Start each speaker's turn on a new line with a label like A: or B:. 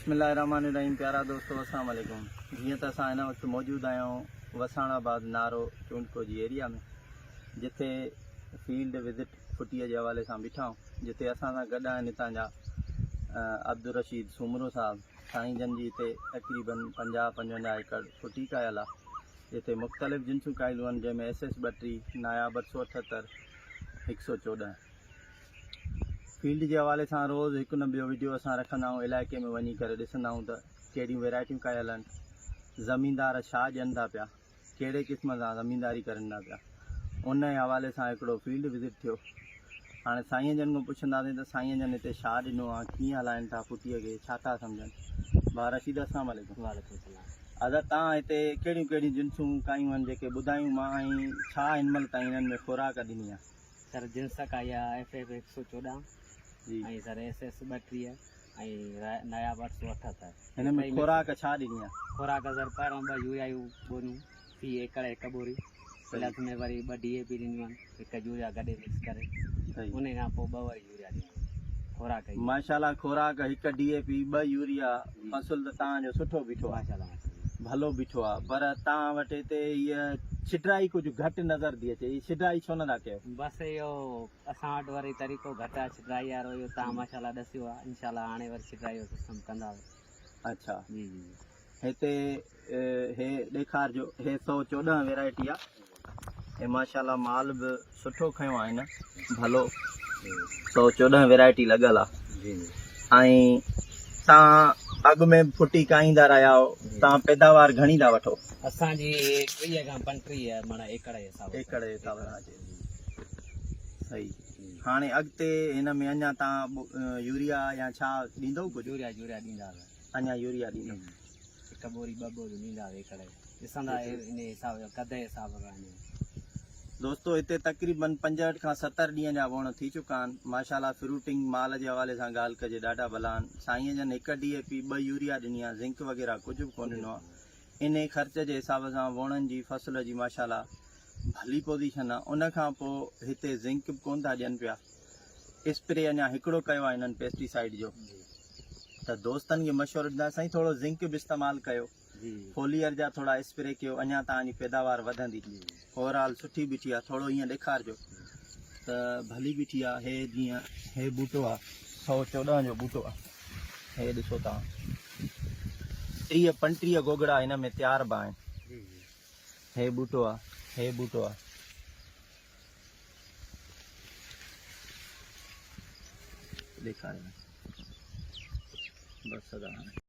A: बिस्मिल्लाहिर्रहमानिर्रहीम। प्यारा दोस्तों अस्सलाम वालेकुम। जीअं त असां हिन वक़्तु मौजूदु आहियूं वसाणाबाद नारो चूंडको जी एरिया में, जिथे फील्ड विज़िट फुटीअ जे हवाले सां बीठा आहियूं, जिथे असां सां गॾु आहिनि हितां जा अब्दुल रशीद सूमरो साहब। साईं जन जी हिते तक़रीबन 50-55 एकड़ फुटी कयल आहे, जिथे मुख़्तलिफ़ जिन्सूं कायलूं आहिनि, जंहिंमें SS 32, नायाब 878, 114। फील्ड के हवाले से रोज़ एक न बो वीडियो असां रखंदा आहियूं, इलाइक़े में वञी करे ॾिसंदा आहियूं त कहिड़ियूं वैरायटियूं कयल आहिनि, ज़मीनदार छा ॾियनि था पिया, कहिड़े क़िस्म सां ज़मीनदारी करनि था पिया, उन जे हवाले सां हिकिड़ो फील्ड विज़िट थियो। हाणे साईं जन खां पुछंदासीं त साईं जन हिते छा ॾिनो आहे, कीअं हलाइनि था फुटीअ खे, छा था सम्झनि। भाउ रशीद अस्सलाम वालेकुम।
B: वालेकुम सलाम।
A: अदा तव्हां हिते कहिड़ियूं कहिड़ियूं जिन्सूं कायूं आहिनि जेके ॿुधायूं मां, ऐं छा हिन महिल ताईं हिननि में खुराक ॾिनी आहे?
B: सर जिन्स का या FF 114
A: जी,
B: ऐं सर SS 32 ऐं नायाब 878।
A: हिन में खुराक छा ॾिनी आहे?
B: खुराक सर पहिरों 2 यूरियायूं बोरियूं फी एकड़ हिकु बोरी, प्लस में वरी 2 DAP ॾिनियूं आहिनि, हिकु यूरिया गॾे मिक्स करे,
A: सही।
B: उन खां पोइ 2 वरी यूरिया ॾिनियूं खुराक जी।
A: माशाल्लाह खुराक हिकु DAP 2 यूरिया, फ़सुल त तव्हांजो सुठो बीठो आहे,
B: माशाल्लाह
A: भलो बीठो आहे। पर तव्हां वटि हिते हीअ छिटाई कुझु घटि नज़र थी अचे, हीअ छिटाई छो नथा कयो?
B: बसि इहो असां वटि वरी तरीक़ो घटि आहे छिटाई वारो, इहो तव्हां माशाल्लाह ॾसियो आहे, इंशाल्लाह हाणे वरी छिटाई जो सिस्टम कंदा।
A: अच्छा,
B: जी जी।
A: हिते हे ॾेखारिजो, हे 114 वैरायटी आहे, हे माशाल्लाह माल बि सुठो खयो आहे हिन, भलो 114 वैरायटी लॻल आहे।
B: जी जी।
A: ऐं तव्हां अॻु में फुटी काईंदा रहिया हो, तव्हां पैदावार घणी था वठो?
B: असांजी 30 खां 35 माना एकड़ जे हिसाब
A: सां अचे। सही। हाणे अॻिते हिन में अञा तव्हां यूरिया या छा ॾींदव कुझु?
B: यूरिया ॾींदा,
A: अञा यूरिया ॾींदव?
B: हिकु बोरी 2 बोरियूं ॾींदा एकड़ ॾिसंदा इन हिसाब जो, कद जे हिसाब सां।
A: दोस्तों हिते तक़रीबन 65 खां 70 ॾींहं जा वण थी चुका आहिनि। माशाल्लाह फ्रूटिंग माल जे हवाले सां ॻाल्हि कजे ॾाढा भला आहिनि। साईं जन 1 DAP 2 यूरिया ॾिनी आहे, ज़िंक वग़ैरह कुझु बि कोन ॾिनो आहे। इन ख़र्च जे हिसाब सां वणनि जी फ़सुल जी माशाल्लाह भली पोज़ीशन आहे। उन खां पोइ हिते ज़िंक बि कोन था ॾियनि पिया। स्प्रे अञा हिकिड़ो कयो आहे हिननि पेस्टिसाइड जो, त दोस्तनि खे मशवरो ॾींदा साईं थोरो ज़िंक बि इस्तेमालु कयो, फोलियर जा थोरा स्प्रे कयो, अञा तव्हांजी पैदावार वधंदी। ओवरऑल सुठी बीठी आहे, थोरो हीअं ॾेखारिजो त भली बीठी आहे। हे जीअं हे बूटो आहे 114 जो बूटो आहे, हे ॾिसो तव्हां 30-35 गोगड़ा हिन में तयार बि आहिनि। हे बूटो आहे, हे बूटो आहे, ॾेखारियो बसि।